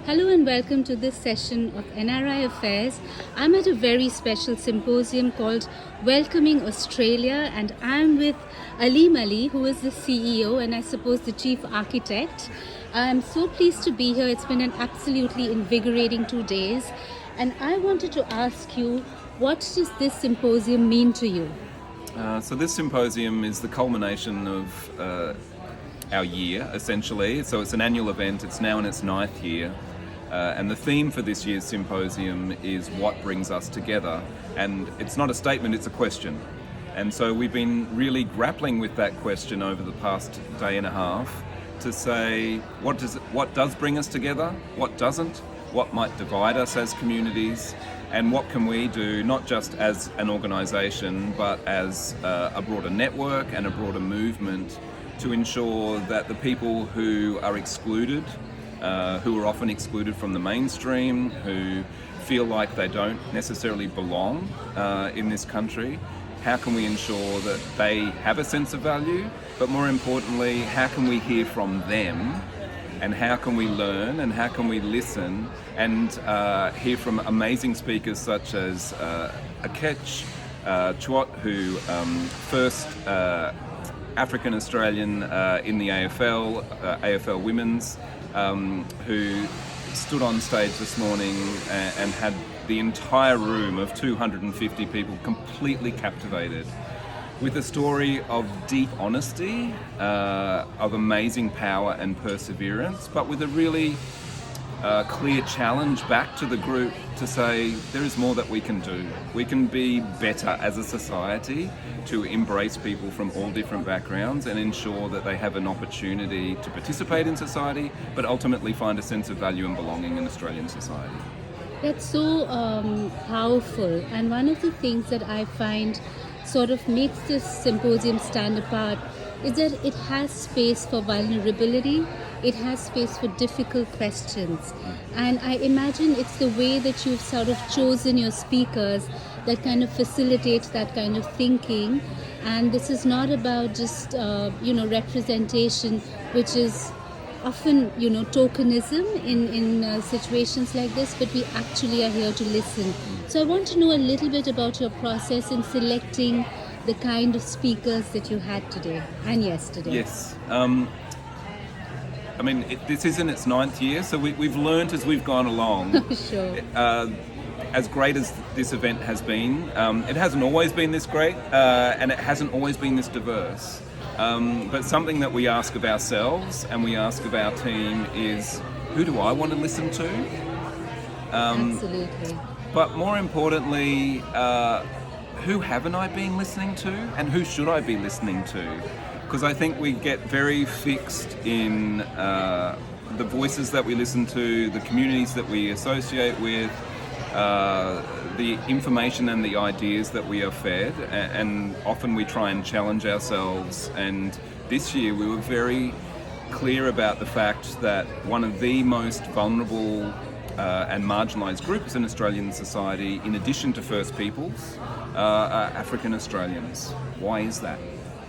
Hello and welcome to this session of NRI Affairs. I'm at a very special symposium called Welcoming Australia, and I'm with Aleem Ali, who is the CEO and I suppose the chief architect. I'm so pleased to be here. It's been an absolutely invigorating 2 days, and I wanted to ask you, what does this symposium mean to you? So this symposium is the culmination of our year, essentially. So it's an annual event. It's now in its 9th year. And the theme for this year's symposium is what brings us together. And it's not a statement, it's a question. And so we've been really grappling with that question over the past day and a half to say, what does bring us together? What doesn't? What might divide us as communities? And what can we do, not just as an organisation, but as a broader network and a broader movement to ensure that the people who are excluded, who are often excluded from the mainstream, who feel like they don't necessarily belong in this country, how can we ensure that they have a sense of value? But more importantly, how can we hear from them? And how can we learn and how can we listen and hear from amazing speakers such as Akech Chwat, who first African Australian in the AFL, AFL Women's, who stood on stage this morning and had the entire room of 250 people completely captivated with a story of deep honesty, of amazing power and perseverance, but with a really clear challenge back to the group to say there is more that we can do. We can be better as a society to embrace people from all different backgrounds and ensure that they have an opportunity to participate in society, but ultimately find a sense of value and belonging in Australian society. That's so powerful, and one of the things that I find sort of makes this symposium stand apart is that it has space for vulnerability, it has space for difficult questions, and I imagine it's the way that you've sort of chosen your speakers that kind of facilitates that kind of thinking. And this is not about just representation, which is often tokenism in situations like this, but we actually are here to listen. So I want to know a little bit about your process in selecting the kind of speakers that you had today and yesterday. Yes. This is in its 9th year, so we've learnt as we've gone along. Sure. As great as this event has been, it hasn't always been this great, and it hasn't always been this diverse. But something that we ask of ourselves and we ask of our team is, who do I want to listen to? Absolutely. But more importantly, who haven't I been listening to and who should I be listening to? Because I think we get very fixed in the voices that we listen to, the communities that we associate with, the information and the ideas that we are fed, and often we try and challenge ourselves. And this year we were very clear about the fact that one of the most vulnerable and marginalised groups in Australian society, in addition to First Peoples, are African Australians. Why is that?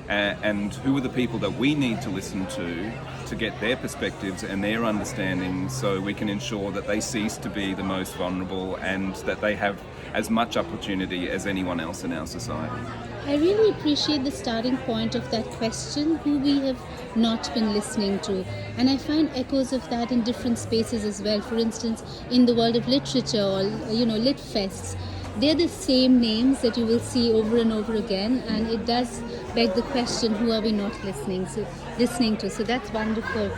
And who are the people that we need to listen to get their perspectives and their understanding, so we can ensure that they cease to be the most vulnerable and that they have as much opportunity as anyone else in our society. I really appreciate the starting point of that question, who we have not been listening to. And I find echoes of that in different spaces as well. For instance, in the world of literature or, lit fests, they're the same names that you will see over and over again, and it does beg the question, who are we not listening to? So that's wonderful.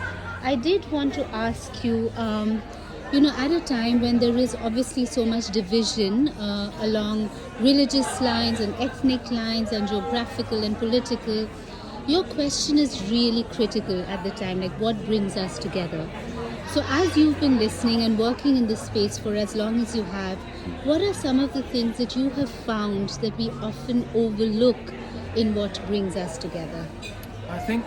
I did want to ask you, at a time when there is obviously so much division along religious lines and ethnic lines and geographical and political, your question is really critical at the time, like what brings us together? So as you've been listening and working in this space for as long as you have, what are some of the things that you have found that we often overlook in what brings us together? I think,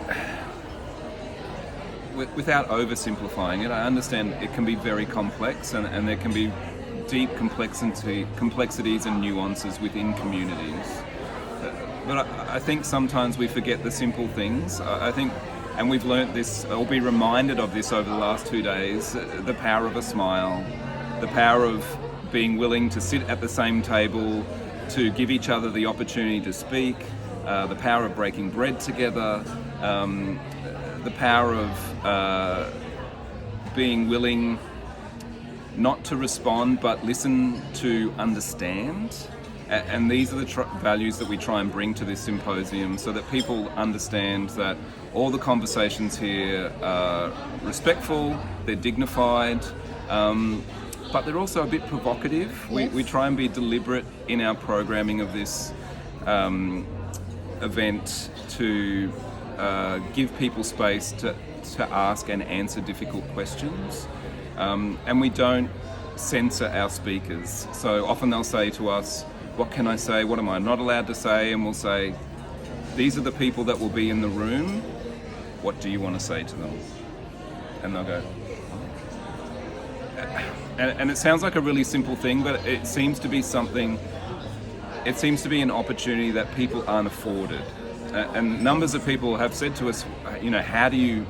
without oversimplifying it, I understand it can be very complex and there can be deep complexities and nuances within communities. But I think sometimes we forget the simple things. I think And we've learnt this, or be reminded of this over the last 2 days, the power of a smile, the power of being willing to sit at the same table, to give each other the opportunity to speak, the power of breaking bread together, the power of being willing not to respond but listen to understand. And these are the values that we try and bring to this symposium, so that people understand that all the conversations here are respectful, they're dignified, but they're also a bit provocative. Yes. We try and be deliberate in our programming of this event to give people space to ask and answer difficult questions. And we don't censor our speakers. So often they'll say to us, what can I say? What am I not allowed to say? And we'll say, these are the people that will be in the room. What do you want to say to them? And they'll go, and it sounds like a really simple thing, but it seems to be something, it seems to be an opportunity that people aren't afforded. And numbers of people have said to us, how do you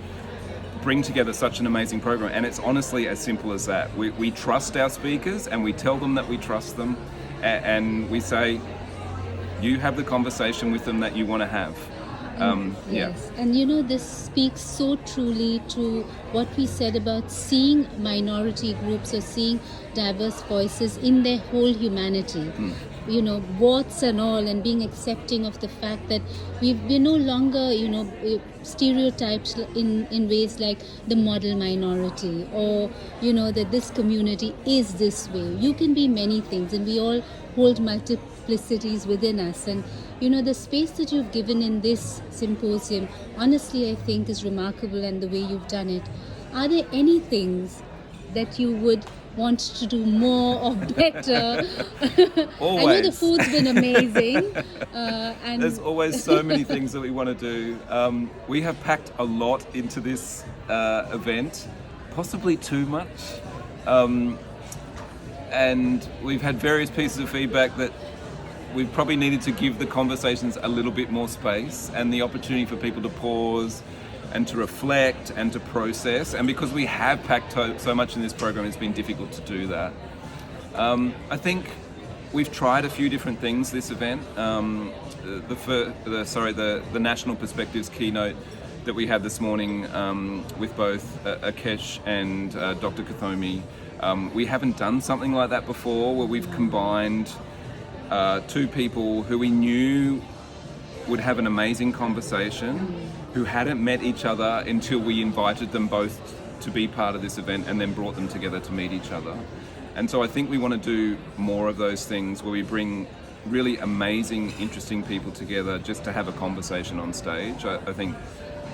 bring together such an amazing program? And it's honestly as simple as that. We trust our speakers, and we tell them that we trust them, and we say, you have the conversation with them that you want to have. Yes, and this speaks so truly to what we said about seeing minority groups or seeing diverse voices in their whole humanity. Warts and all, and being accepting of the fact that we're no longer, stereotyped in ways like the model minority, or, that this community is this way. You can be many things, and we all hold multiplicities within us. And, the space that you've given in this symposium, honestly, I think is remarkable, and the way you've done it. Are there any things that you would want to do more or better? Always. I know the food's been amazing. And there's always so many things that we want to do. We have packed a lot into this event, possibly too much. And we've had various pieces of feedback that we've probably needed to give the conversations a little bit more space and the opportunity for people to pause and to reflect and to process. And because we have packed so much in this program, it's been difficult to do that. I think we've tried a few different things this event. The National Perspectives keynote that we had this morning with both Akesh and Dr. Kathomi, we haven't done something like that before, where we've combined two people who we knew would have an amazing conversation, who hadn't met each other until we invited them both to be part of this event, and then brought them together to meet each other. And so I think we want to do more of those things, where we bring really amazing, interesting people together just to have a conversation on stage. I think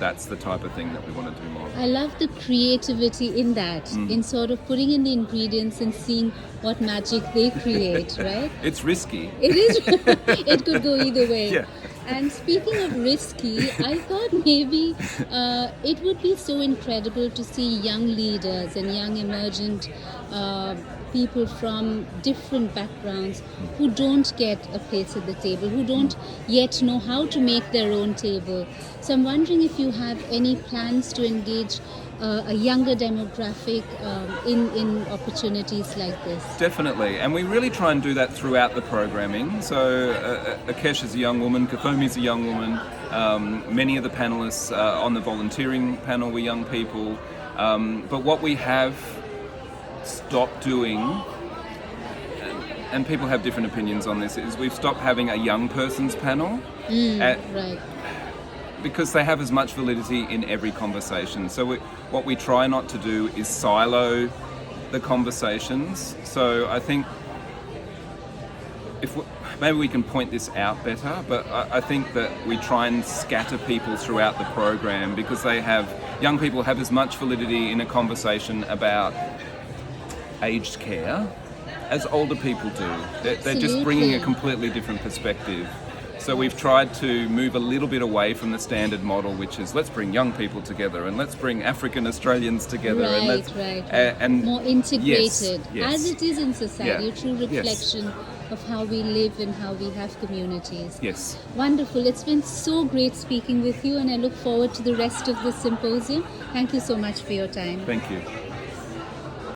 that's the type of thing that we want to do more. I love the creativity in that, in sort of putting in the ingredients and seeing what magic they create, right? It's risky. It is. It could go either way. Yeah. And speaking of risky, I thought maybe it would be so incredible to see young leaders and young emergent people from different backgrounds who don't get a place at the table, who don't yet know how to make their own table. So I'm wondering if you have any plans to engage a younger demographic in opportunities like this. Definitely, and we really try and do that throughout the programming. So Akesh is a young woman, Kathomi is a young woman, many of the panellists on the volunteering panel were young people, but what we have stopped doing, and people have different opinions on this, is we've stopped having a young person's panel. Right. Because they have as much validity in every conversation. So what we try not to do is silo the conversations. So I think maybe we can point this out better, but I think that we try and scatter people throughout the program, because young people have as much validity in a conversation about aged care as older people do. They're just bringing a completely different perspective. So we've tried to move a little bit away from the standard model, which is let's bring young people together and let's bring African Australians together. And let's, and more integrated, yes. as it is in society, Yeah. a true Yes. reflection of how we live and how we have communities. Yes. Wonderful. It's been so great speaking with you, and I look forward to the rest of the symposium. Thank you so much for your time. Thank you.